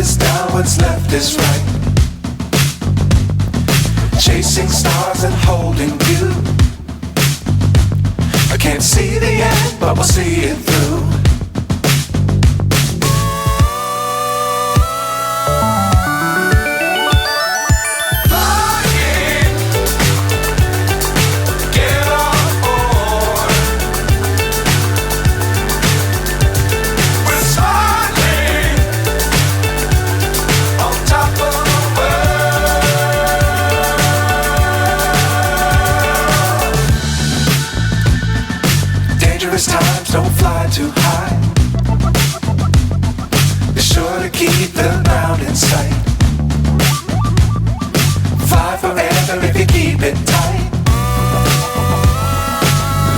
is down, what's left is right. Chasing stars and holding you. I can't see the end, but we'll see it through. Times don't fly too high. Be sure to keep the ground in sight. Fly forever if you keep it tight.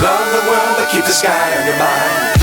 Love the world but keep the sky on your mind.